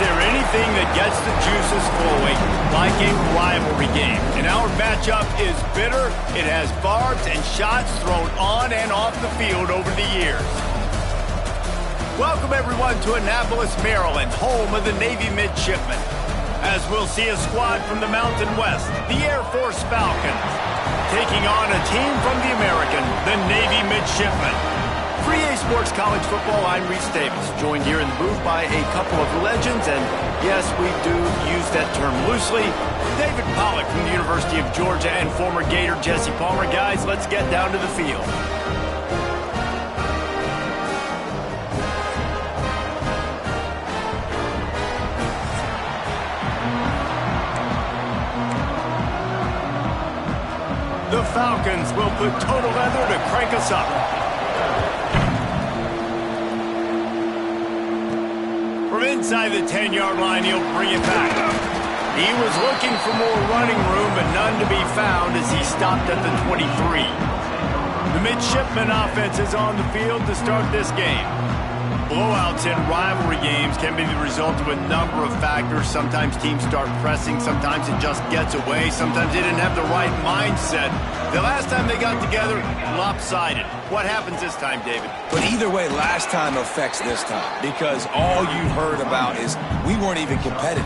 there anything that gets the juices flowing like a rivalry game? And our matchup is bitter. It has barbs and shots thrown on and off the field over the years. Welcome, everyone, to Annapolis, Maryland, home of the Navy Midshipmen. As we'll see a squad from the Mountain West, the Air Force Falcons, taking on a team from the American, the Navy Midshipmen. For EA Sports College Football, I'm Reese Davis, joined here in the booth by a couple of legends, and yes, we do use that term loosely. David Pollack from the University of Georgia and former Gator Jesse Palmer. Guys, let's get down to the field. The Falcons will put total leather to crank us up. From inside the 10-yard line, he'll bring it back. He was looking for more running room, but none to be found as he stopped at the 23. The Midshipman offense is on the field to start this game. Blowouts in rivalry games can be the result of a number of factors. Sometimes teams start pressing. Sometimes it just gets away. Sometimes they didn't have the right mindset. The last time they got together, lopsided. What happens this time, David? But either way, last time affects this time because all you heard about is we weren't even competitive.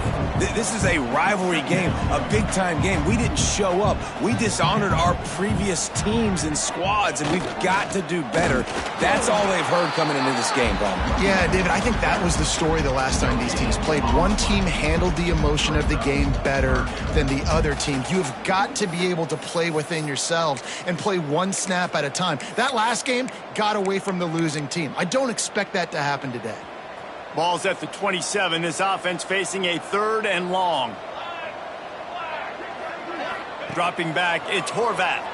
This is a rivalry game, a big-time game. We didn't show up. We dishonored our previous teams and squads, and we've got to do better. That's all they've heard coming into this game, Bob. Yeah, David, I think that was the story the last time these teams played. One team handled the emotion of the game better than the other team. You have got to be able to play within yourselves and play one snap at a time. That last game got away from the losing team. I don't expect that to happen today. Ball's at the 27. This offense facing a 3rd and long. Dropping back, it's Horvat.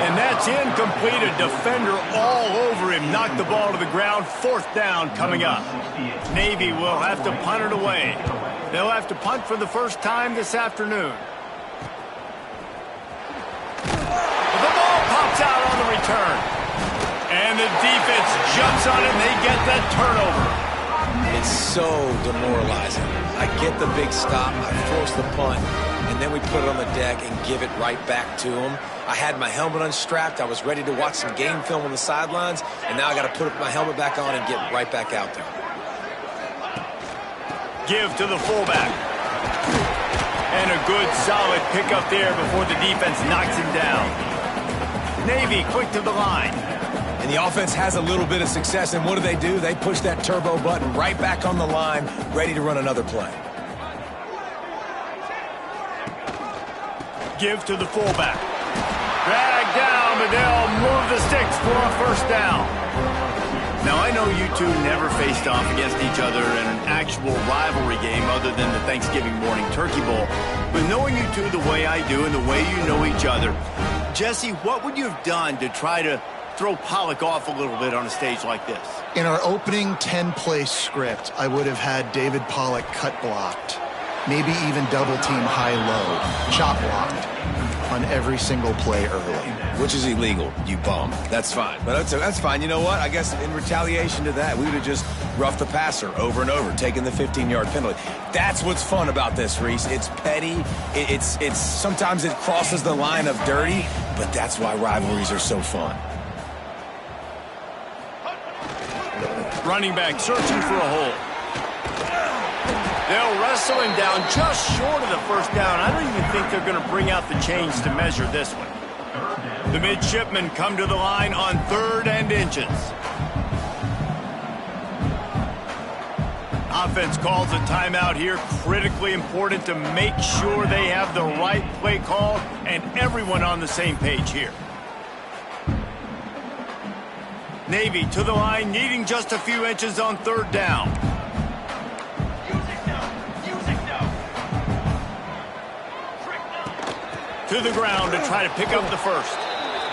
And that's incomplete. A defender all over him. Knocked the ball to the ground. 4th down coming up. Navy will have to punt it away. They'll have to punt for the first time this afternoon. The ball pops out on the return. And the defense jumps on it, and they get that turnover. It's so demoralizing. I get the big stop, I force the punt, and then we put it on the deck and give it right back to them. I had my helmet unstrapped. I was ready to watch some game film on the sidelines, and now I got to put my helmet back on and get right back out there. Give to the fullback. And a good, solid pickup there before the defense knocks him down. Navy quick to the line. And the offense has a little bit of success, and what do? They push that turbo button right back on the line, ready to run another play. Give to the fullback. Drag down, but they'll move the sticks for a 1st down. Now, I know you two never faced off against each other in an actual rivalry game other than the Thanksgiving morning Turkey Bowl. But knowing you two the way I do and the way you know each other, Jesse, what would you have done to try to throw Pollack off a little bit on a stage like this? In our opening 10-play script, I would have had David Pollack cut blocked, maybe even double team high-low, chop blocked on every single play early. Which is illegal, you bum. That's fine. But that's fine. You know what? I guess in retaliation to that, we would have just roughed the passer over and over, taking the 15-yard penalty. That's what's fun about this, Reese. It's petty. It's sometimes it crosses the line of dirty, but that's why rivalries are so fun. Running back searching for a hole. They'll wrestle him down just short of the 1st down. I don't even think they're going to bring out the chains to measure this one. The Midshipmen come to the line on 3rd and inches. Offense calls a timeout here. Critically important to make sure they have the right play call and everyone on the same page here. Navy to the line, needing just a few inches on 3rd down. To the ground to try to pick up the 1st.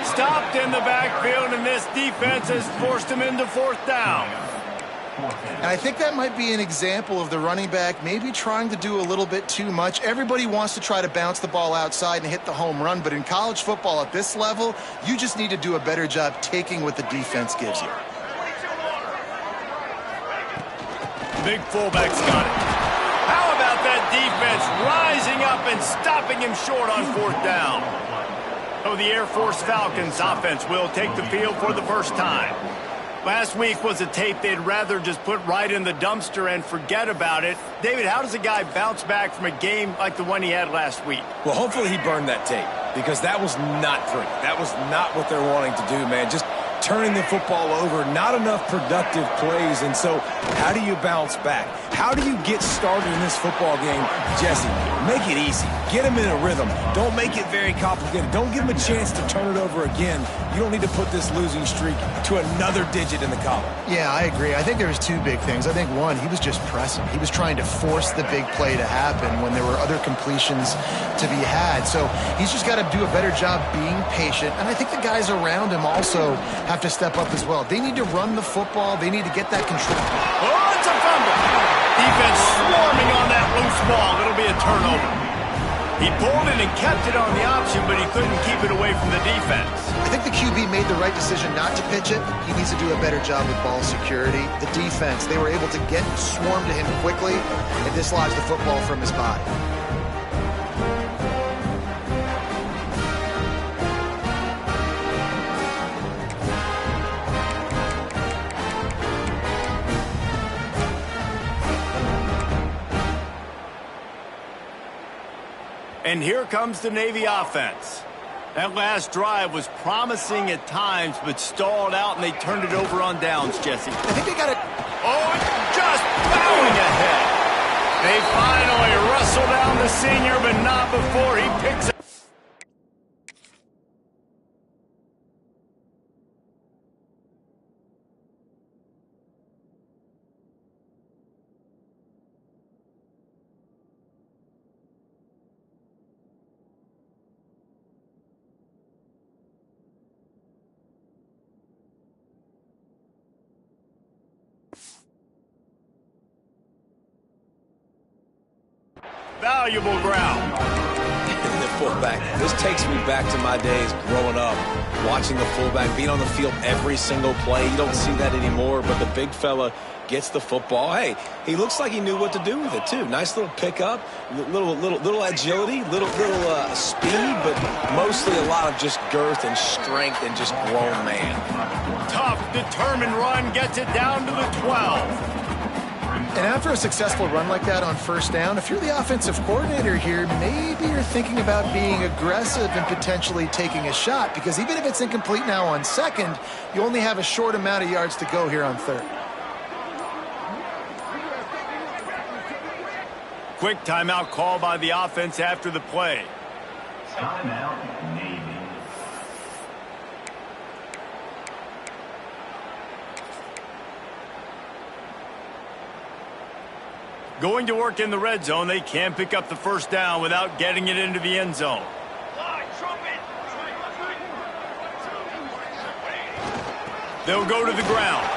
Stopped in the backfield, and this defense has forced him into 4th down. And I think that might be an example of the running back maybe trying to do a little bit too much. Everybody wants to try to bounce the ball outside and hit the home run, but in college football at this level, you just need to do a better job taking what the defense gives you. Big fullback's got it. How about that defense rising up and stopping him short on 4th down? So the Air Force Falcons offense will take the field for the first time. Last week was a tape they'd rather just put right in the dumpster and forget about it. David, how does a guy bounce back from a game like the one he had last week? Well, hopefully he burned that tape, because that was not pretty. That was not what they're wanting to do, man. Just turning the football over, not enough productive plays. And so how do you bounce back? How do you get started in this football game? Jesse, make it easy. Get him in a rhythm. Don't make it very complicated. Don't give him a chance to turn it over again. You don't need to put this losing streak to another digit in the column. Yeah, I agree. I think there was 2 big things. I think, one, he was just pressing. He was trying to force the big play to happen when there were other completions to be had. So he's just got to do a better job being patient. And I think the guys around him also have to step up as well. They need to run the football. They need to get that control. Oh, it's a fumble. Defense swarming on that loose ball. It'll be a turnover. He pulled it and kept it on the option, but he couldn't keep it away from the defense. I think the QB made the right decision not to pitch it. He needs to do a better job with ball security. The defense, they were able to get swarm to him quickly and dislodge the football from his body. And here comes the Navy offense. That last drive was promising at times, but stalled out, and they turned it over on downs, Jesse. I think they got it. Oh, just bowing ahead. They finally wrestle down the senior, but not before he picks up. Valuable ground. The fullback. This takes me back to my days growing up, watching the fullback being on the field every single play. You don't see that anymore, but the big fella gets the football. Hey, he looks like he knew what to do with it too. Nice little pickup, little agility, little speed, but mostly a lot of just girth and strength and just grown man. Tough, determined run gets it down to the 12. And after a successful run like that on 1st down, if you're the offensive coordinator here, maybe you're thinking about being aggressive and potentially taking a shot, because even if it's incomplete now on 2nd, you only have a short amount of yards to go here on 3rd. Quick timeout call by the offense after the play. Timeout, Navy. Going to work in the red zone, they can't pick up the 1st down without getting it into the end zone. They'll go to the ground.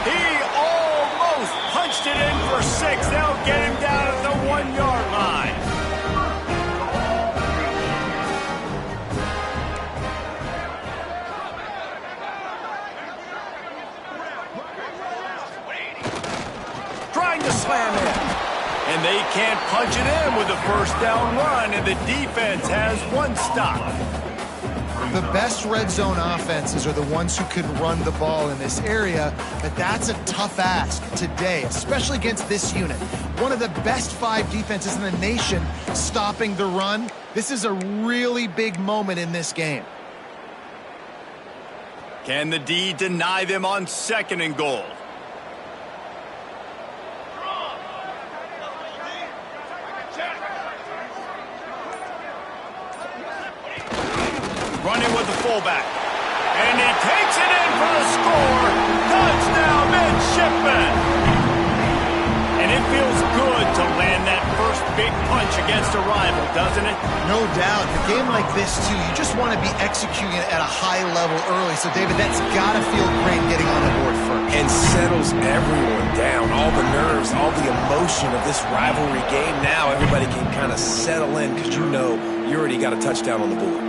He almost punched it in for 6. They'll get him down at the 1-yard line. Trying to slam in. And they can't punch it in with a 1st down run, and the defense has 1 stop. The best red zone offenses are the ones who can run the ball in this area, but that's a tough ask today, especially against this unit. One of the best 5 defenses in the nation stopping the run. This is a really big moment in this game. Can the D deny them on 2nd and goal? Running with the fullback. And he takes it in for the score. Touchdown, midshipman. And it feels good to land that first big punch against a rival, doesn't it? No doubt. In a game like this, too, you just want to be executing it at a high level early. So, David, that's got to feel great getting on the board first. And settles everyone down. All the nerves, all the emotion of this rivalry game. Now everybody can kind of settle in because you know you already got a touchdown on the board.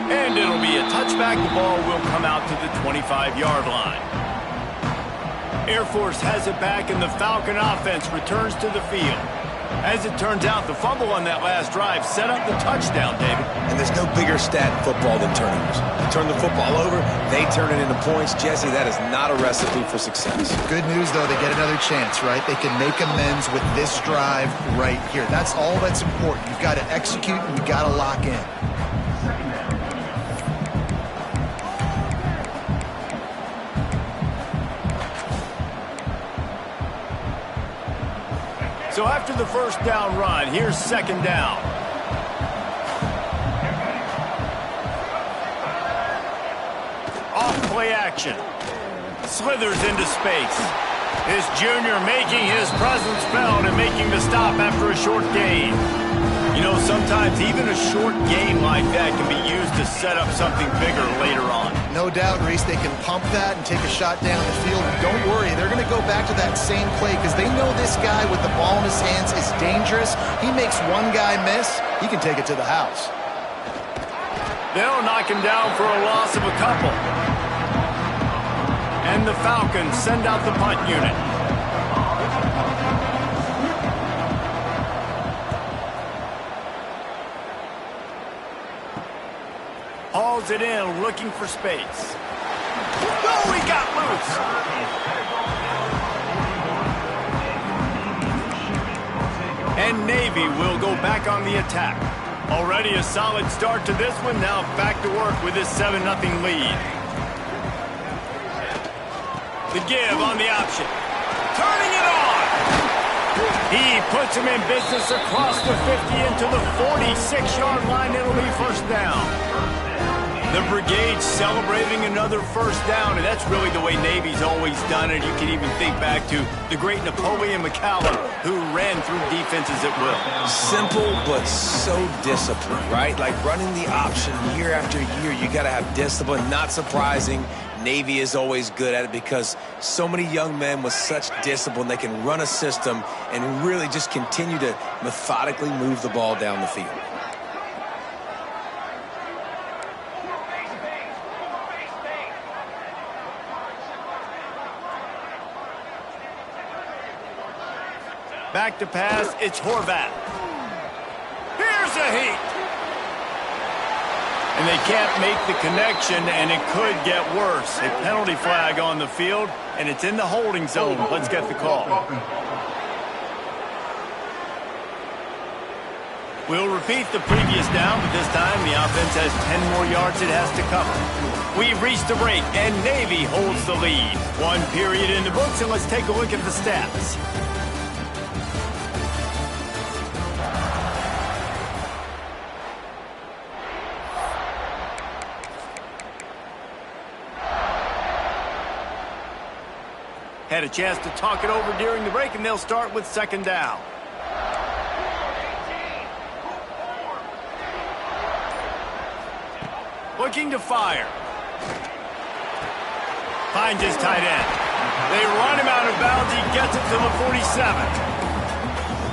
And it'll be a touchback. The ball will come out to the 25-yard line. Air Force has it back, and the Falcon offense returns to the field. As it turns out, the fumble on that last drive set up the touchdown, David. And there's no bigger stat in football than turnovers. You turn the football over, they turn it into points. Jesse, that is not a recipe for success. Good news, though, they get another chance, right? They can make amends with this drive right here. That's all that's important. You've got to execute, and you've got to lock in. So after the first down run, here's second down. Off play action. Slithers into space. His junior making his presence felt and making the stop after a short gain. You know, sometimes even a short gain like that can be used to set up something bigger later on. No doubt, Reese, they can pump that and take a shot down the field. Don't worry, they're going to go back to that same play because they know this guy with the ball in his hands is dangerous. He makes one guy miss, he can take it to the house. They'll knock him down for a loss of a couple. And the Falcons send out the punt unit. Hauls it in, looking for space. No, he got loose. And Navy will go back on the attack. Already a solid start to this one. Now back to work with this 7-0 lead. The give on the option. Turning it on. He puts him in business across the 50 into the 46-yard line. It'll be first down. The brigade celebrating another first down, and that's really the way Navy's always done it. You can even think back to the great Napoleon McCallum, who ran through defenses at will. Simple, but so disciplined, right? Like running the option year after year, you got to have discipline. Not surprising. Navy is always good at it because so many young men with such discipline, they can run a system and really just continue to methodically move the ball down the field. Back to pass, it's Horvath. Here's a heat. And they can't make the connection, and it could get worse. A penalty flag on the field, and it's in the holding zone. Let's get the call. We'll repeat the previous down, but this time the offense has 10 more yards it has to cover. We've reached the break, and Navy holds the lead. One period in the books, and let's take a look at the stats. Had a chance to talk it over during the break, and they'll start with second down. Looking to fire. Finds his tight end. They run him out of bounds. He gets it to the 47.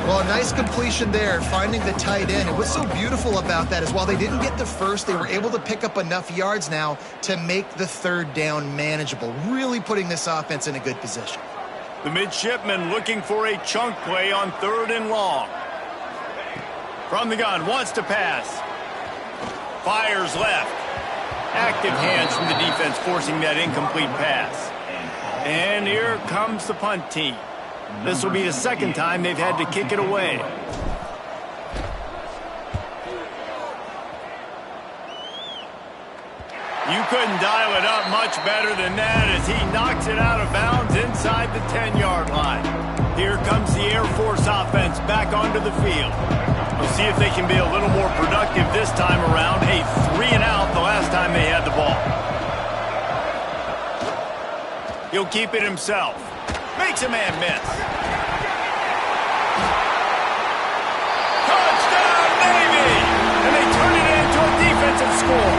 Well, a nice completion there, finding the tight end. And what's so beautiful about that is while they didn't get the first, they were able to pick up enough yards now to make the third down manageable, really putting this offense in a good position. The midshipman looking for a chunk play on 3rd and long. From the gun, wants to pass. Fires left. Active hands from the defense forcing that incomplete pass. And here comes the punt team. This will be the second time they've had to kick it away. You couldn't dial it up much better than that as he knocks it out of bounds inside the 10-yard line. Here comes the Air Force offense back onto the field. We'll see if they can be a little more productive this time around. A 3-and-out the last time they had the ball. He'll keep it himself. Makes a man miss. Touchdown, Navy! And they turn it into a defensive score.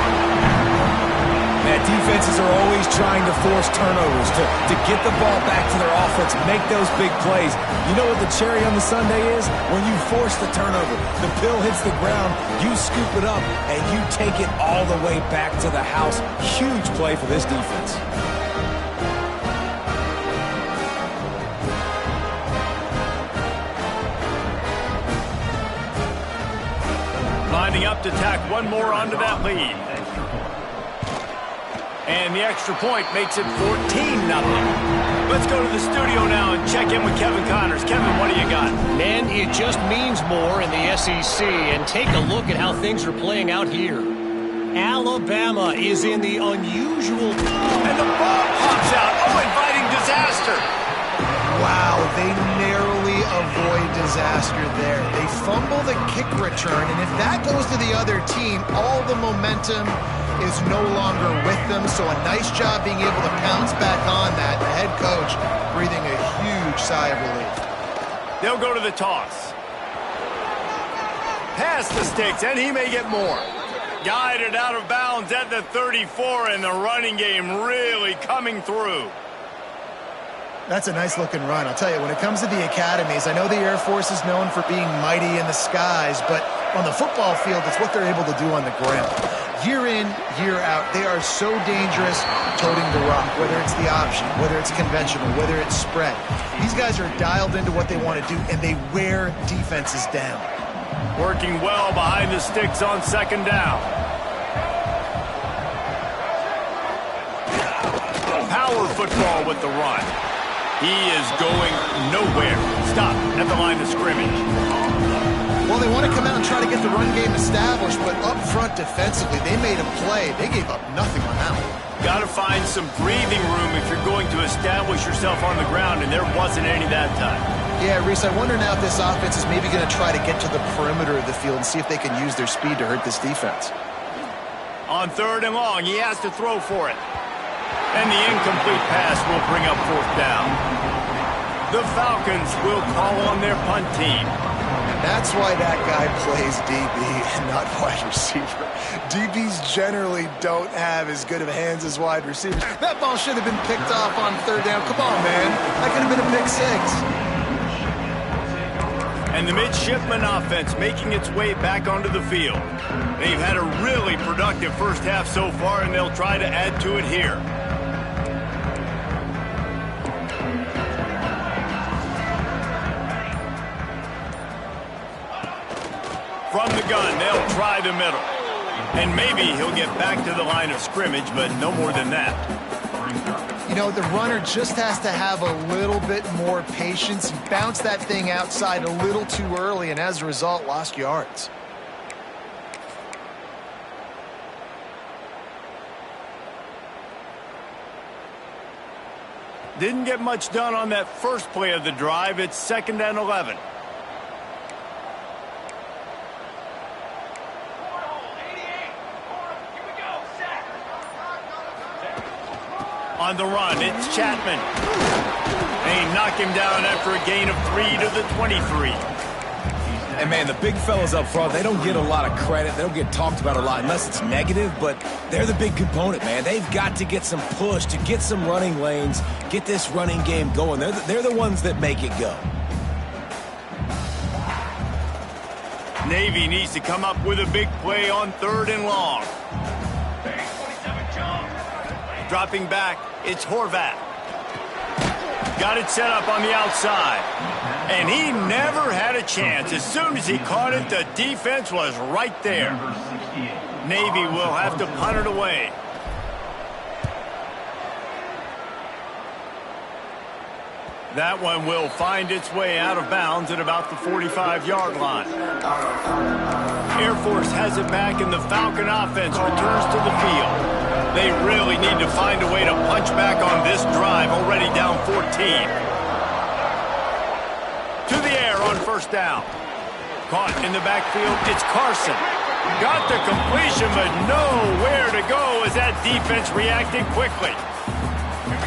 Man, defenses are always trying to force turnovers to get the ball back to their offense, make those big plays. You know what the cherry on the sundae is? When you force the turnover, the pill hits the ground, you scoop it up, and you take it all the way back to the house. Huge play for this defense. Lining up to tack one more onto that lead. And the extra point makes it 14-0. Let's go to the studio now and check in with Kevin Connors. Kevin, what do you got? Man, it just means more in the SEC. And take a look at how things are playing out here. Alabama is in the unusual... And the ball pops out. Oh, inviting disaster. Wow, they narrowly avoid disaster there. They fumble the kick return, and if that goes to the other team, all the momentum is no longer with them. So a nice job being able to pounce back on that. The head coach breathing a huge sigh of relief. They'll go to the toss. Past the sticks, and he may get more. Guided out of bounds at the 34, and the running game really coming through. That's a nice-looking run. I'll tell you, when it comes to the academies, I know the Air Force is known for being mighty in the skies, but on the football field, it's what they're able to do on the ground. Year in, year out, they are so dangerous toting the rock, whether it's the option, whether it's conventional, whether it's spread. These guys are dialed into what they want to do, and they wear defenses down. Working well behind the sticks on second down. Power football with the run. He is going nowhere. Stop at the line of scrimmage. Well, they want to come out and try to get the run game established, but up front defensively, they made a play. They gave up nothing on that one. Got to find some breathing room if you're going to establish yourself on the ground, and there wasn't any that time. Yeah, Reese, I wonder now if this offense is maybe going to try to get to the perimeter of the field and see if they can use their speed to hurt this defense. On third and long, he has to throw for it. And the incomplete pass will bring up fourth down. The Falcons will call on their punt team. That's why that guy plays DB and not wide receiver. DBs generally don't have as good of hands as wide receivers. That ball should have been picked off on third down. Come on, man. That could have been a pick six. And the midshipman offense making its way back onto the field. They've had a really productive first half so far, and they'll try to add to it here. From the gun, they'll try the middle. And maybe he'll get back to the line of scrimmage, but no more than that. You know, the runner just has to have a little bit more patience. He bounced that thing outside a little too early, and as a result, lost yards. Didn't get much done on that first play of the drive. It's 2nd and 11. On the run, it's Chapman. They knock him down after a gain of 3 to the 23. And, man, the big fellas up front, they don't get a lot of credit. They don't get talked about a lot unless it's negative, but they're the big component, man. They've got to get some push, to get some running lanes, get this running game going. They're the ones that make it go. Navy needs to come up with a big play on 3rd and long. Dropping back, it's Horvat. Got it set up on the outside. And he never had a chance. As soon as he caught it, the defense was right there. Navy will have to punt it away. That one will find its way out of bounds at about the 45-yard line. Air Force has it back, and the Falcon offense returns to the field. They really need to find a way to punch back on this drive, already down 14. To the air on first down. Caught in the backfield, it's Carson. Got the completion, but nowhere to go as that defense reacted quickly.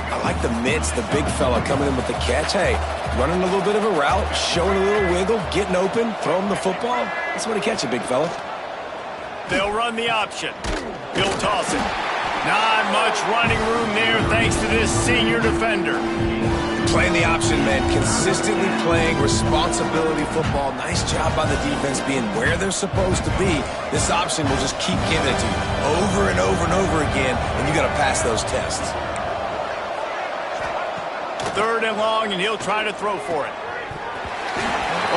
I like the mitts, the big fella coming in with the catch. Hey, running a little bit of a route, showing a little wiggle, getting open, throwing the football. That's the way to catch it, big fella. They'll run the option. He'll toss it. Not much running room there thanks to this senior defender. Playing the option, man. Consistently playing responsibility football. Nice job by the defense being where they're supposed to be. This option will just keep giving it to you over and over and over again, and you got to pass those tests. 3rd and long, and he'll try to throw for it.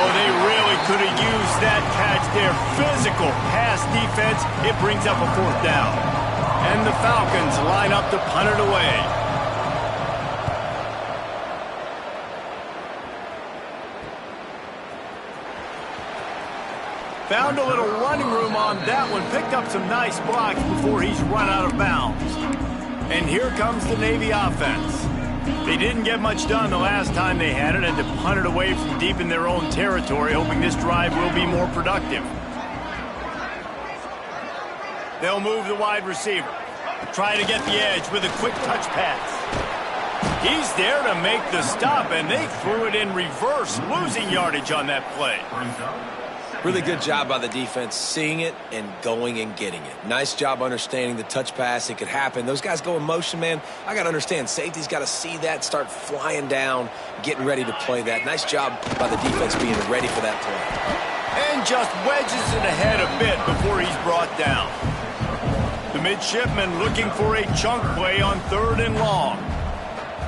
Oh, they really could have used that catch there. Physical pass defense. It brings up a 4th down. And the Falcons line up to punt it away. Found a little running room on that one. Picked up some nice blocks before he's run out of bounds. And here comes the Navy offense. They didn't get much done the last time they had it, and to punt it away from deep in their own territory, hoping this drive will be more productive. They'll move the wide receiver. Try to get the edge with a quick touch pass. He's there to make the stop, and they threw it in reverse, losing yardage on that play. Really good job by the defense seeing it and going and getting it. Nice job understanding the touch pass. It could happen. Those guys go in motion, man. I got to understand. Safety's got to see that, start flying down, getting ready to play that. Nice job by the defense being ready for that play. And just wedges it ahead a bit before he's brought down. The midshipman looking for a chunk play on 3rd and long.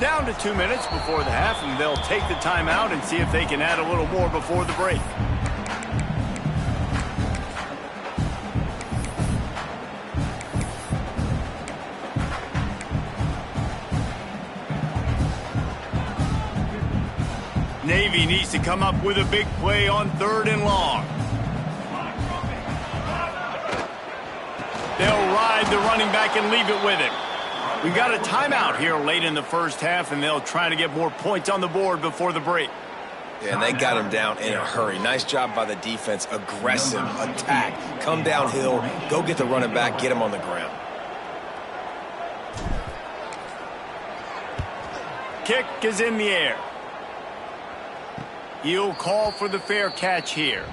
Down to 2 minutes before the half, and they'll take the timeout and see if they can add a little more before the break. Navy needs to come up with a big play on 3rd and long. They'll ride the running back and leave it with him. We've got a timeout here late in the first half, and they'll try to get more points on the board before the break. Yeah, and they got him down in a hurry. Nice job by the defense. Aggressive attack. Come downhill, go get the running back, get him on the ground. Kick is in the air. He'll call for the fair catch here.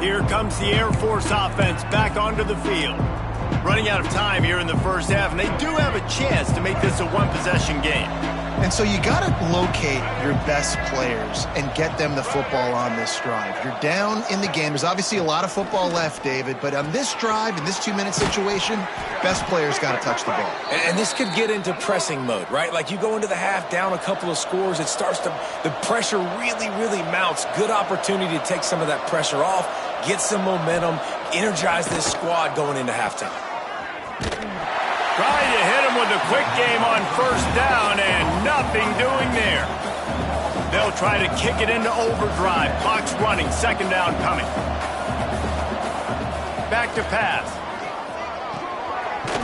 Here comes the Air Force offense back onto the field. Running out of time here in the first half, and they do have a chance to make this a one-possession game. And so you got to locate your best players and get them the football on this drive. You're down in the game. There's obviously a lot of football left, David, but on this drive, in this 2-minute situation, best players got to touch the ball. And this could get into pressing mode, right? Like you go into the half down a couple of scores, it starts to, the pressure really, really mounts. Good opportunity to take some of that pressure off, get some momentum, energize this squad going into halftime. Trying to hit him with a quick game on 1st down, and nothing doing there. They'll try to kick it into overdrive. Clock's running, 2nd down coming. Back to pass.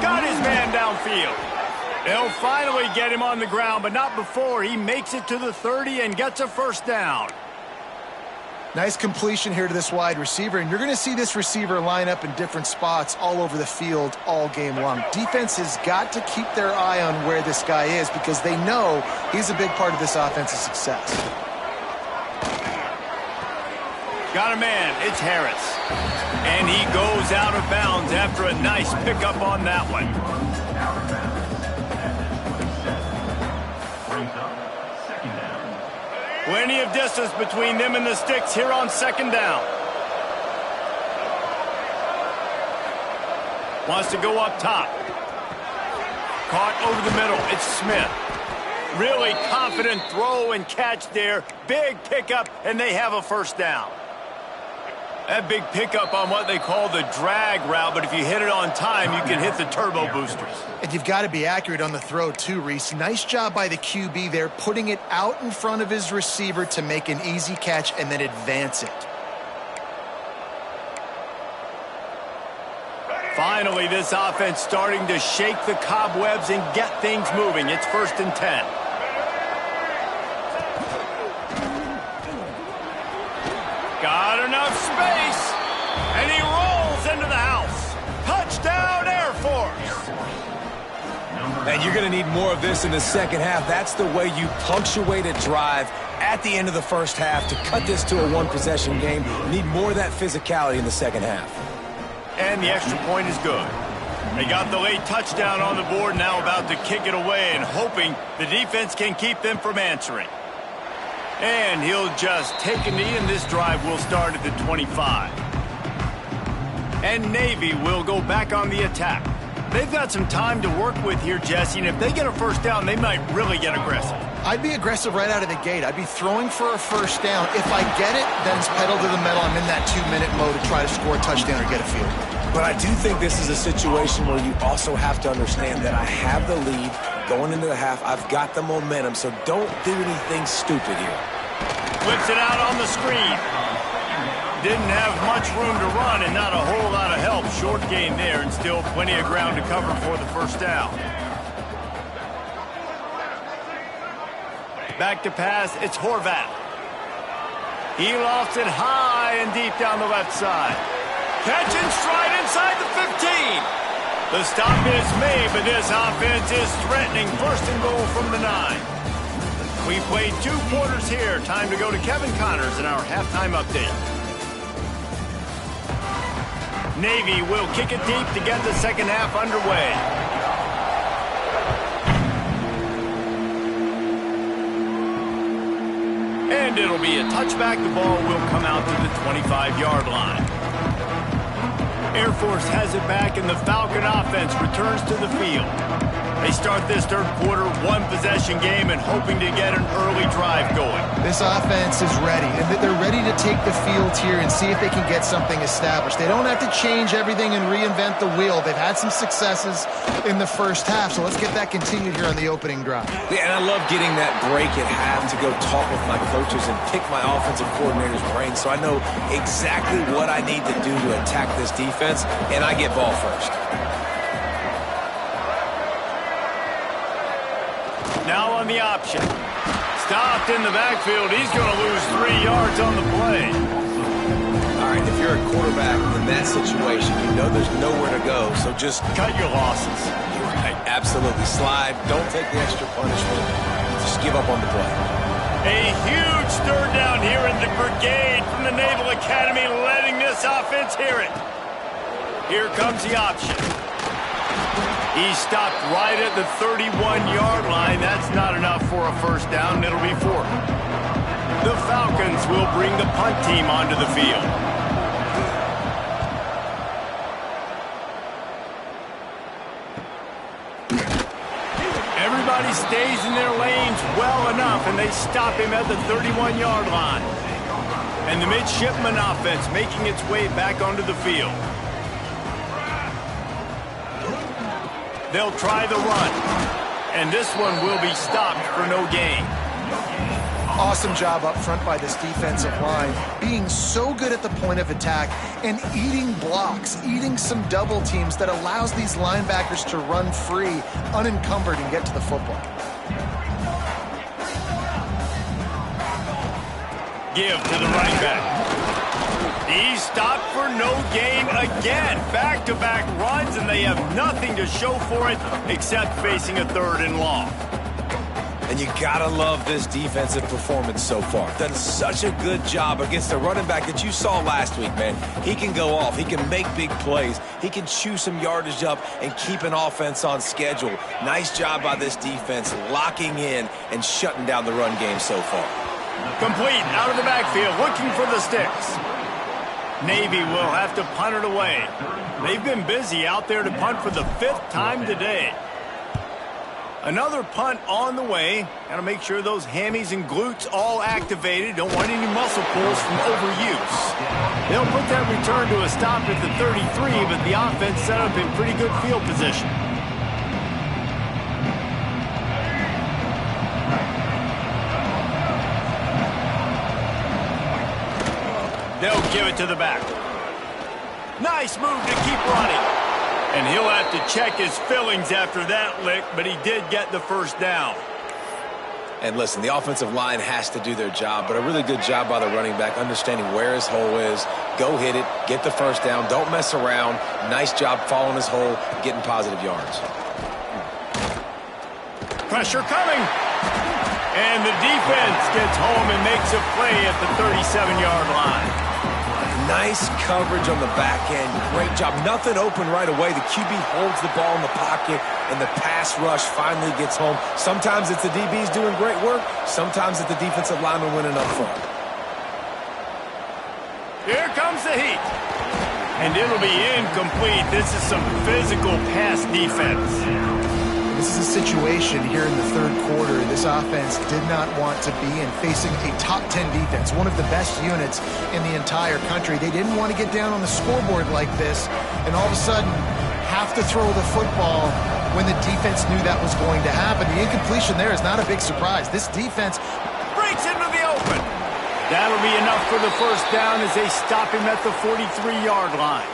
Got his man downfield. They'll finally get him on the ground, but not before he makes it to the 30 and gets a 1st down. Nice completion here to this wide receiver, and you're going to see this receiver line up in different spots all over the field all game long. Defense has got to keep their eye on where this guy is because they know he's a big part of this offense's success. Got a man. It's Harris. And he goes out of bounds after a nice pickup on that one. Plenty of distance between them and the sticks here on 2nd down. Wants to go up top. Caught over the middle. It's Smith. Really confident throw and catch there. Big pickup, and they have a 1st down. That big pickup on what they call the drag route, but if you hit it on time, you can hit the turbo boosters. And you've got to be accurate on the throw too, Reese. Nice job by the QB there, putting it out in front of his receiver to make an easy catch and then advance it. Finally, this offense starting to shake the cobwebs and get things moving. It's 1st and 10. Got enough space, and he rolls into the house. Touchdown, Air Force. And you're going to need more of this in the second half. That's the way you punctuate a drive at the end of the first half to cut this to a one-possession game. You need more of that physicality in the second half. And the extra point is good. They got the late touchdown on the board, now about to kick it away and hoping the defense can keep them from answering. And he'll just take a knee, and this drive will start at the 25. And Navy will go back on the attack. They've got some time to work with here, Jesse, and if they get a first down, they might really get aggressive. I'd be aggressive right out of the gate. I'd be throwing for a first down. If I get it, then it's pedal to the metal. I'm in that 2-minute mode to try to score a touchdown or get a field. But I do think this is a situation where you also have to understand that I have the lead going into the half. I've got the momentum, so don't do anything stupid here. Flips it out on the screen. Didn't have much room to run and not a whole lot of help. Short gain there and still plenty of ground to cover for the first down. Back to pass, it's Horvath. He lofts it high and deep down the left side. Catch and stride inside the 15. The stop is made, but this offense is threatening. 1st and goal from the 9. We played 2 quarters here. Time to go to Kevin Connors in our halftime update. Navy will kick it deep to get the second half underway. And it'll be a touchback. The ball will come out to the 25-yard line. Air Force has it back, and the Falcon offense returns to the field. They start this third quarter one-possession game and hoping to get an early drive going. This offense is ready, and they're ready to take the field here and see if they can get something established. They don't have to change everything and reinvent the wheel. They've had some successes in the first half, so let's get that continued here on the opening drive. Yeah, and I love getting that break at half to go talk with my coaches and pick my offensive coordinator's brain so I know exactly what I need to do to attack this defense, and I get ball first. Now on the option. Stopped in the backfield. He's going to lose 3 yards on the play. All right, if you're a quarterback in that situation, you know there's nowhere to go, so just cut your losses. You're right, absolutely. Slide. Don't take the extra punishment. Just give up on the play. A huge third down here in the brigade from the Naval Academy, letting this offense hear it. Here comes the option. He stopped right at the 31-yard line. That's not enough for a first down. It'll be 4th. The Falcons will bring the punt team onto the field. Everybody stays in their lanes well enough, and they stop him at the 31-yard line. And the midshipman offense making its way back onto the field. They'll try the run, and this one will be stopped for no gain. Awesome job up front by this defensive line, being so good at the point of attack and eating blocks, eating some double teams that allows these linebackers to run free, unencumbered, and get to the football. Give to the running back. He's stopped for no gain again. Back-to-back runs, and they have nothing to show for it except facing a 3rd and long. And you gotta love this defensive performance so far. Done such a good job against the running back that you saw last week, man. He can go off. He can make big plays. He can chew some yardage up and keep an offense on schedule. Nice job by this defense locking in and shutting down the run game so far. Complete out of the backfield, looking for the sticks. Navy will have to punt it away. They've been busy out there to punt for the 5th time today. Another punt on the way. Got to make sure those hammies and glutes all activated. Don't want any muscle pulls from overuse. They'll put that return to a stop at the 33, but the offense set up in pretty good field position. They'll give it to the back. Nice move to keep running. And he'll have to check his fillings after that lick, but he did get the first down. And listen, the offensive line has to do their job, but a really good job by the running back, understanding where his hole is. Go hit it, get the first down, don't mess around. Nice job following his hole, getting positive yards. Pressure coming. And the defense gets home and makes a play at the 37-yard line. Nice coverage on the back end. Great job. Nothing open right away. The QB holds the ball in the pocket, and the pass rush finally gets home. Sometimes it's the DBs doing great work. Sometimes it's the defensive lineman winning up front. Here comes the heat. And it'll be incomplete. This is some physical pass defense. This is a situation here in the third quarter this offense did not want to be in, facing a top 10 defense, one of the best units in the entire country. They didn't want to get down on the scoreboard like this and all of a sudden have to throw the football when the defense knew that was going to happen. The incompletion there is not a big surprise. This defense breaks into the open. That'll be enough for the first down as they stop him at the 43-yard line.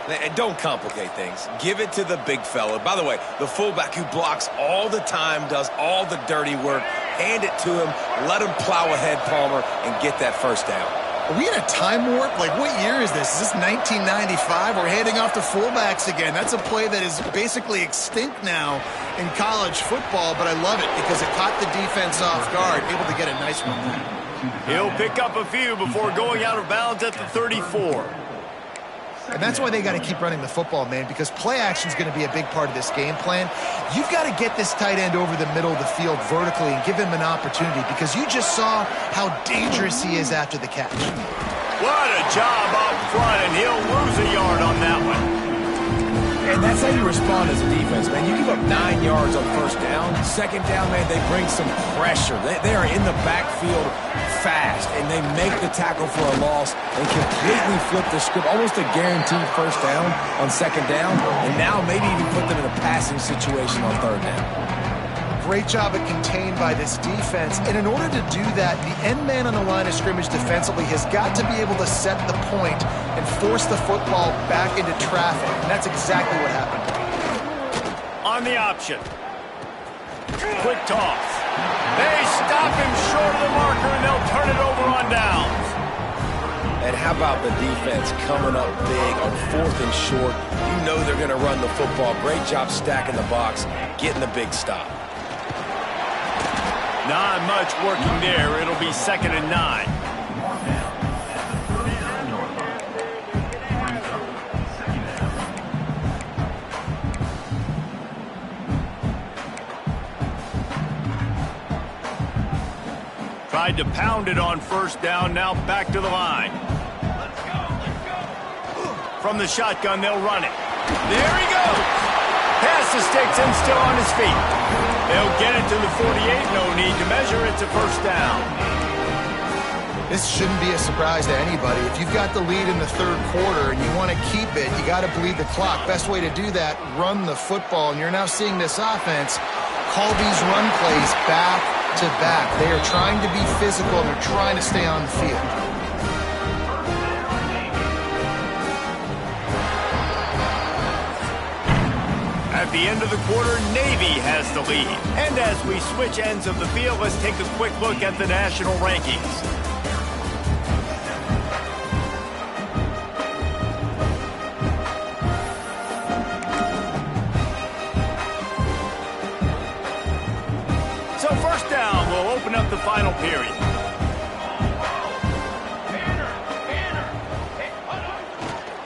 And don't complicate things. Give it to the big fella. By the way, the fullback who blocks all the time, does all the dirty work. Hand it to him. Let him plow ahead, Palmer, and get that first down. Are we in a time warp? Like, what year is this? Is this 1995? We're handing off to fullbacks again. That's a play that is basically extinct now in college football, but I love it because it caught the defense off guard, able to get a nice one. He'll pick up a few before going out of bounds at the 34. And that's why they got to keep running the football, man, because play action is going to be a big part of this game plan. You've got to get this tight end over the middle of the field vertically and give him an opportunity because you just saw how dangerous he is after the catch. What a job up front, and he'll lose a yard on that one. And that's how you respond as a defense, man. You give up 9 yards on first down. Second down, man, they bring some pressure. They are in the backfield fast, and they make the tackle for a loss and completely flip the script. Almost a guaranteed first down on second down, and now maybe even put them in a passing situation on third down. Great job at contained by this defense. And in order to do that, the end man on the line of scrimmage defensively has got to be able to set the point and force the football back into traffic. And that's exactly what happened. On the option. Quick toss. They stop him short of the marker, and they'll turn it over on downs. And how about the defense coming up big on 4th and short? You know they're going to run the football. Great job stacking the box, getting the big stop. Not much working there. It'll be 2nd and 9. Tried to pound it on first down, now back to the line. From the shotgun, they'll run it. There he goes. Pass the sticks and still on his feet. They'll get it to the 48. No need to measure. It's a first down. This shouldn't be a surprise to anybody. If you've got the lead in the third quarter and you want to keep it, you got to bleed the clock. Best way to do that, run the football. And you're now seeing this offense call these run plays back to back. They are trying to be physical and they're trying to stay on the field. At the end of the quarter, Navy has the lead. And as we switch ends of the field, let's take a quick look at the national rankings. So first down, we'll open up the final period.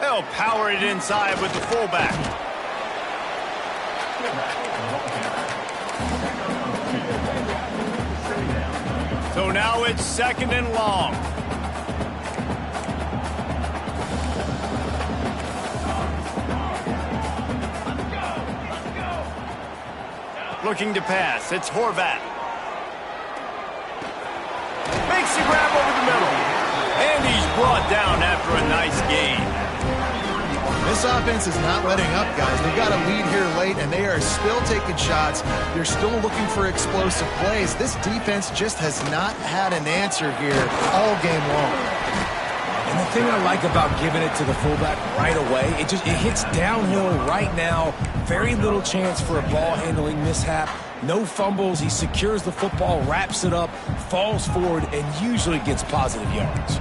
They'll power it inside with the fullback. So now it's 2nd and long. Looking to pass. It's Horvat. Makes the grab over the middle. And he's brought down after a nice gain. This offense is not letting up, guys. They've got a lead here late, and they are still taking shots. They're still looking for explosive plays. This defense just has not had an answer here all game long. And the thing I like about giving it to the fullback right away, it hits downhill right now. Very little chance for a ball handling mishap. No fumbles. He secures the football, wraps it up, falls forward, and usually gets positive yards.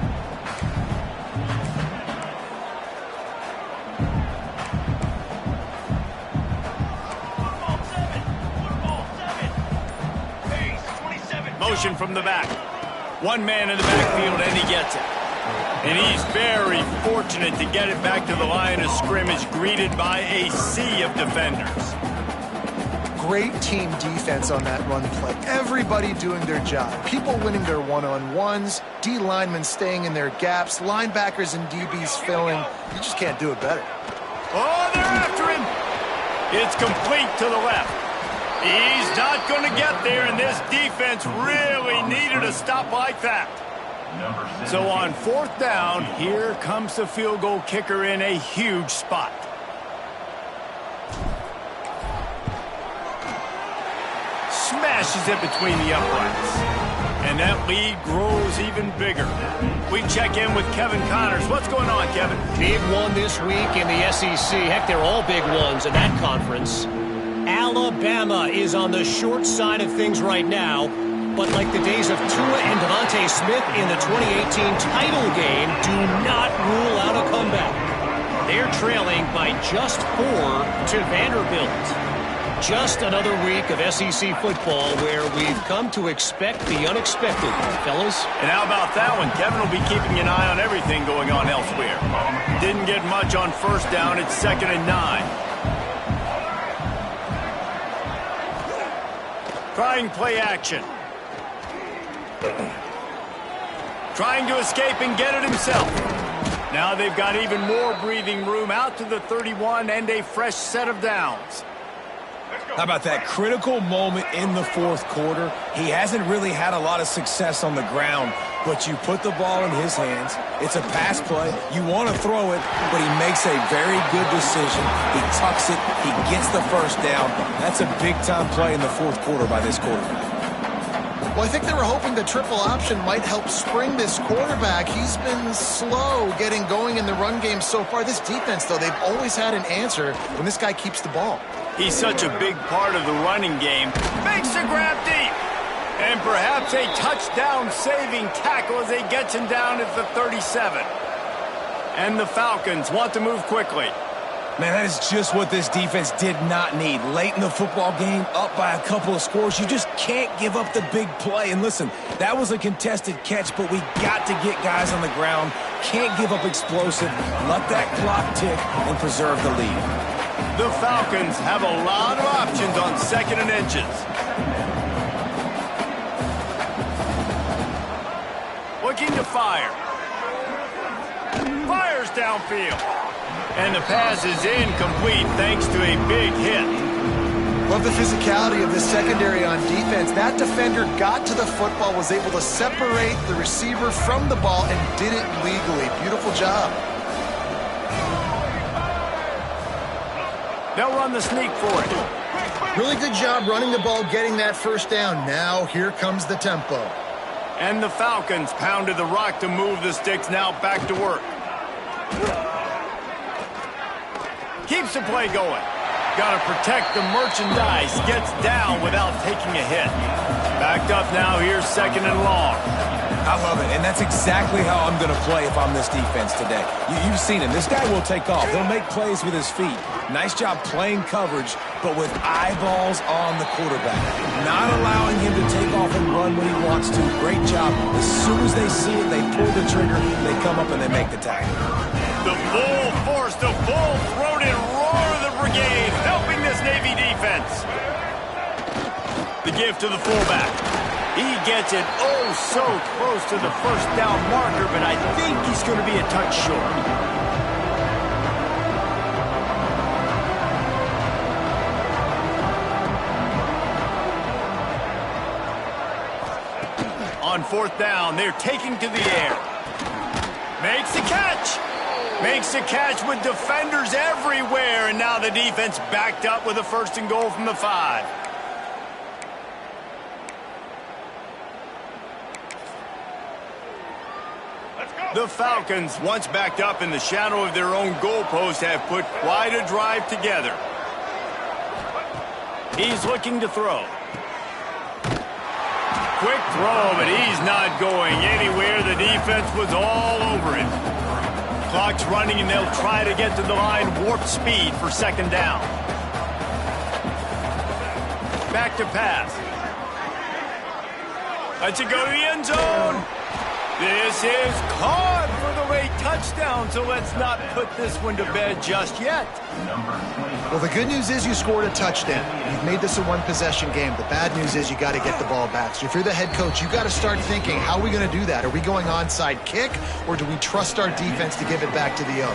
Motion from the back. One man in the backfield, and he gets it. And he's very fortunate to get it back to the line of scrimmage, greeted by a sea of defenders. Great team defense on that run play. Everybody doing their job. People winning their one-on-ones, D linemen staying in their gaps, linebackers and DBs filling. You just can't do it better. Oh, they're after him. It's complete to the left. He's not going to get there, and this defense really needed a stop like that. So on 4th down, here comes the field goal kicker in a huge spot. Smashes it between the uprights. And that lead grows even bigger. We check in with Kevin Connors. What's going on, Kevin? Big one this week in the SEC. Heck, they're all big ones in that conference. Alabama is on the short side of things right now, but like the days of Tua and Devontae Smith in the 2018 title game, do not rule out a comeback. They're trailing by just 4 to Vanderbilt. Just another week of SEC football where we've come to expect the unexpected, fellas. And how about that one? Kevin will be keeping an eye on everything going on elsewhere. Didn't get much on 1st down. It's 2nd and 9. Trying play action. Trying to escape and get it himself. Now they've got even more breathing room out to the 31 and a fresh set of downs. How about that critical moment in the 4th quarter? He hasn't really had a lot of success on the ground, but you put the ball in his hands. It's a pass play. You want to throw it, but he makes a very good decision. He tucks it. He gets the 1st down. That's a big-time play in the 4th quarter by this quarterback. Well, I think they were hoping the triple option might help spring this quarterback. He's been slow getting going in the run game so far. This defense, though, they've always had an answer when this guy keeps the ball. He's such a big part of the running game. Makes the grab deep. And perhaps a touchdown-saving tackle as they get him down at the 37. And the Falcons want to move quickly. Man, that is just what this defense did not need. Late in the football game, up by a couple of scores, you just can't give up the big play. And listen, that was a contested catch, but we got to get guys on the ground. Can't give up explosive. Let that clock tick and preserve the lead. The Falcons have a lot of options on 2nd and inches. Looking to fire. Fires downfield. And the pass is incomplete thanks to a big hit. Love the physicality of the secondary on defense. That defender got to the football, was able to separate the receiver from the ball, and did it legally. Beautiful job. They'll run the sneak for it. Really good job running the ball, getting that 1st down. Now here comes the tempo. And the Falcons pounded the rock to move the sticks. Now back to work. Keeps the play going. Got to protect the merchandise. Gets down without taking a hit. Backed up now. Here's 2nd and long. I love it, and that's exactly how I'm going to play if I'm this defense today. You've seen him. This guy will take off. He'll make plays with his feet. Nice job playing coverage, but with eyeballs on the quarterback. Not allowing him to take off and run when he wants to. Great job. As soon as they see it, they pull the trigger, they come up and they make the tackle. The full force, the full-throated roar of the brigade, helping this Navy defense. The give to the fullback. He gets it oh so close to the 1st down marker, but I think he's going to be a touch short. On 4th down, they're taking to the air. Makes the catch. Makes the catch with defenders everywhere, and now the defense backed up with a 1st and goal from the 5. Let's go. The Falcons, once backed up in the shadow of their own goalpost, have put quite a drive together. He's looking to throw. Quick throw, but he's not going anywhere. The defense was all over him. Clock's running, and they'll try to get to the line warp speed for second down. Back to pass. Lets it go to the end zone. This is caught for the late touchdown, so let's not put this one to bed just yet. Well, the good news is you scored a touchdown. You've made this a one-possession game. The bad news is you got to get the ball back. So if you're the head coach, you got to start thinking, how are we going to do that? Are we going onside kick, or do we trust our defense to give it back to the O?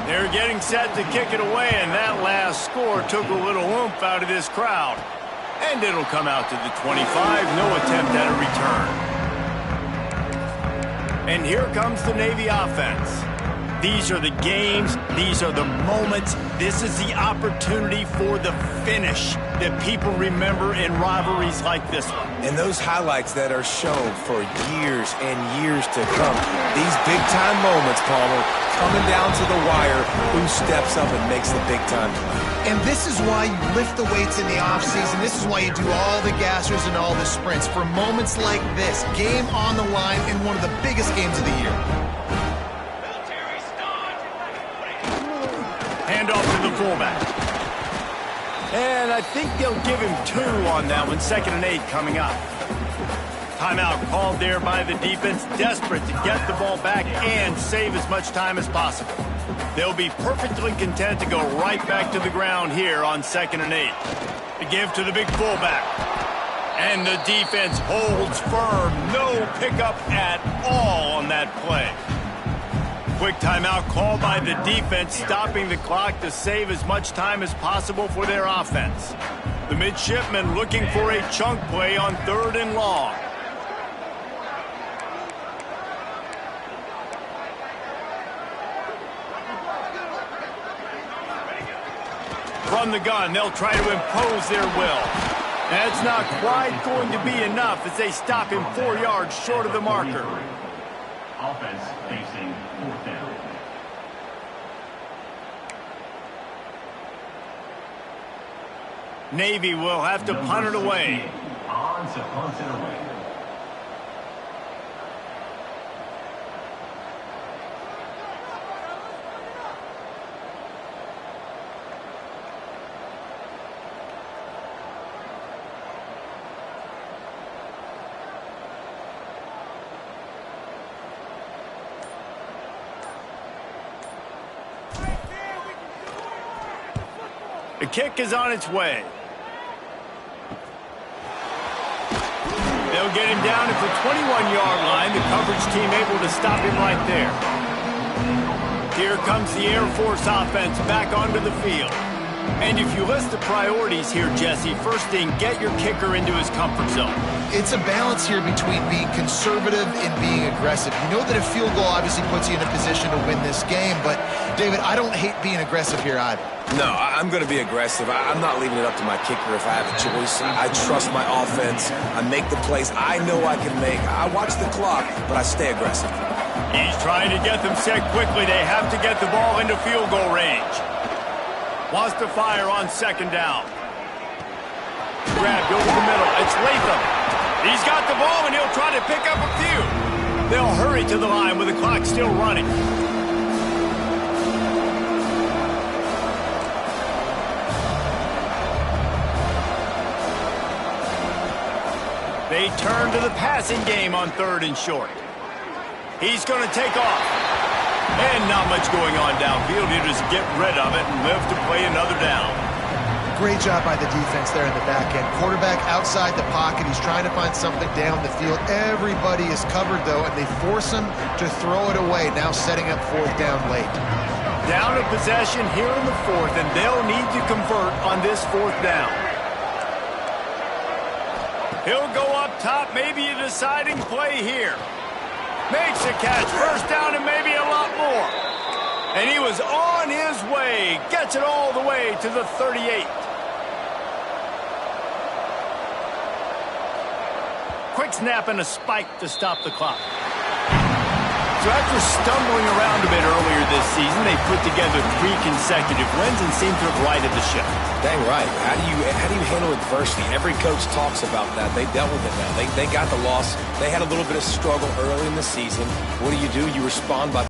They're getting set to kick it away, and that last score took a little oomph out of this crowd. And it'll come out to the 25, no attempt at a return. And here comes the Navy offense. These are the games, these are the moments, this is the opportunity for the finish that people remember in rivalries like this one. And those highlights that are shown for years and years to come. These big-time moments, Palmer, coming down to the wire, who steps up and makes the big-time play. And this is why you lift the weights in the offseason. This is why you do all the gassers and all the sprints. For moments like this, game on the line in one of the biggest games of the year. Hand off to the fullback. And I think they'll give him 2 on that one. 2nd and 8 coming up. Timeout called there by the defense, desperate to get the ball back and save as much time as possible. They'll be perfectly content to go right back to the ground here on 2nd and 8. To give to the big fullback. And the defense holds firm. No pickup at all on that play. Quick timeout called by the defense, stopping the clock to save as much time as possible for their offense. The midshipmen looking for a chunk play on 3rd and long. From the gun, they'll try to impose their will. That's not quite going to be enough as they stop him 4 yards short of the marker. Offense facing 4th down. Navy will have to punt it away. Odds to punt it away. The kick is on its way. They'll get him down at the 21-yard line. The coverage team able to stop him right there. Here comes the Air Force offense back onto the field. And if you list the priorities here, Jesse, first thing, get your kicker into his comfort zone. It's a balance here between being conservative and being aggressive. You know that a field goal obviously puts you in a position to win this game, but, David, I don't hate being aggressive here either. No, I'm going to be aggressive. I'm not leaving it up to my kicker if I have a choice. I trust my offense. I make the plays I know I can make. I watch the clock, but I stay aggressive. He's trying to get them set quickly. They have to get the ball into field goal range. Wants to fire on 2nd down. Grabbed over the middle. It's Latham. He's got the ball, and he'll try to pick up a few. They'll hurry to the line with the clock still running. They turn to the passing game on 3rd and short. He's going to take off. And not much going on downfield. He'll just get rid of it and live to play another down. Great job by the defense there in the back end. Quarterback outside the pocket. He's trying to find something down the field. Everybody is covered, though, and they force him to throw it away, now setting up 4th down late. Down a possession here in the 4th, and they'll need to convert on this 4th down. He'll go up top, maybe a deciding play here. Makes a catch, 1st down and maybe a lot more. And he was on his way, gets it all the way to the 38. Quick snap and a spike to stop the clock. So after stumbling around a bit earlier this season, they put together 3 consecutive wins and seem to have righted the ship. Dang right. How do you handle adversity? Every coach talks about that. They dealt with it now. They got the loss. They had a little bit of struggle early in the season. What do? You respond by